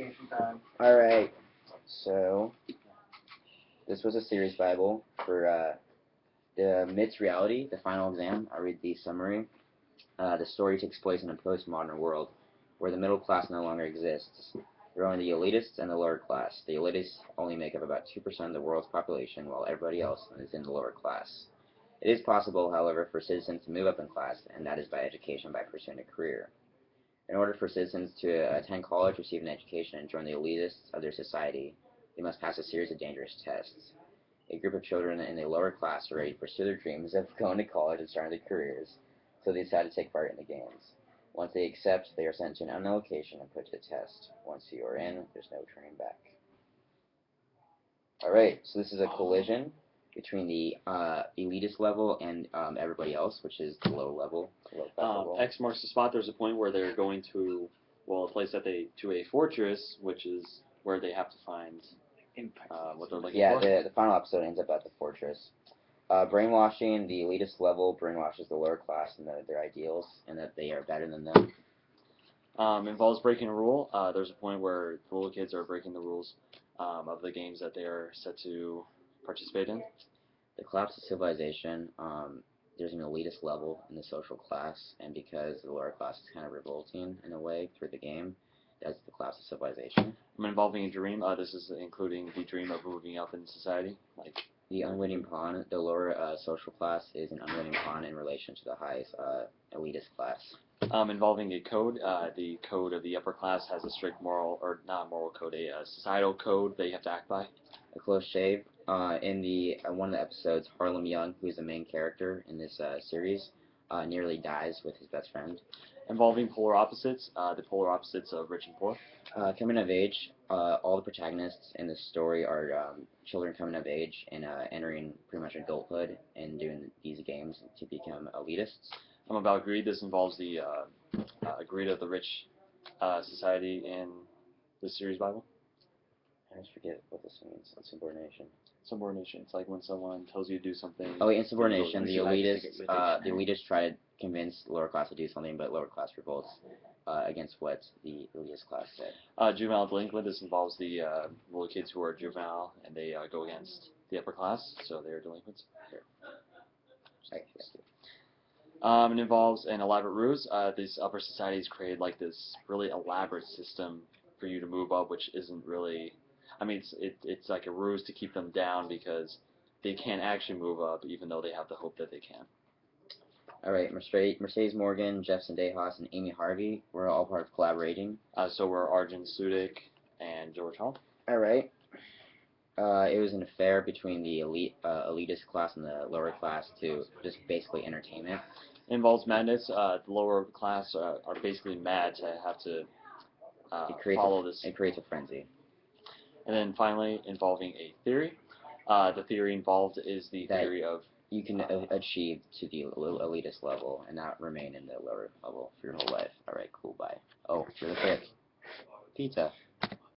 Justification time. Alright, so this was a series Bible for the Mitt's reality, the final exam. I'll read the summary. The story takes place in a postmodern world where the middle class no longer exists. There are only the elitists and the lower class. The elitists only make up about 2% of the world's population, while everybody else is in the lower class. It is possible, however, for citizens to move up in class, and that is by education, by pursuing a career. In order for citizens to attend college, receive an education, and join the elitists of their society, they must pass a series of dangerous tests. A group of children in the lower class are ready to pursue their dreams of going to college and starting their careers, so they decide to take part in the games. Once they accept, they are sent to an unknown location and put to the test. Once you are in, there's no turning back. Alright, so this is a collision between the elitist level and everybody else, which is the low level. X marks the spot. There's a point where they're going to, well, a place that to a fortress, which is where they have to find what they're looking for. Yeah, the final episode ends up at the fortress. Brainwashing, the elitist level brainwashes the lower class and their ideals, and that they are better than them. Involves breaking a rule. There's a point where the little kids are breaking the rules of the games that they are set to participate in. The collapse of civilization. There's an elitist level in the social class, and because the lower class is kind of revolting in a way through the game, that's the collapse of civilization. Involving a dream. This is including the dream of moving up in society, like the unwitting pawn. The lower social class is an unwitting pawn in relation to the highest elitist class. Involving a code. The code of the upper class has a strict moral, or not moral code, a societal code that you have to act by. A close shave. In the one of the episodes, Harlem Young, who is the main character in this series, nearly dies with his best friend. Involving polar opposites. The polar opposites of rich and poor. Coming of age. All the protagonists in the story are children coming of age and entering pretty much adulthood and doing these games to become elitists. About greed. This involves the greed of the rich society in the series Bible. I always forget what this means. Subordination. Subordination. It's like when someone tells you to do something. Oh, in subordination, the elitists try to convince the lower class to do something, but lower class revolts against what the elitist class said. Juvenile delinquent. This involves the little kids who are juvenile and they go against the upper class, so they are delinquents. It involves an elaborate ruse. These upper societies create like this really elaborate system for you to move up, which isn't really. I mean, it's like a ruse to keep them down because they can't actually move up, even though they have the hope that they can. All right, Mercedes Morgan, Jeff Sandejas, and Amy Harvey were all part of collaborating. So were Arjun Sudik and George Hall. All right. It was an affair between the elitist class and the lower class to just basically entertainment. It involves madness. The lower class are basically mad to have to follow this. It creates a frenzy. And then finally, involving a theory. The theory involved is the theory of you can achieve to the elitist level and not remain in the lower level for your whole life. All right, cool, bye. Oh, really quick. Pizza.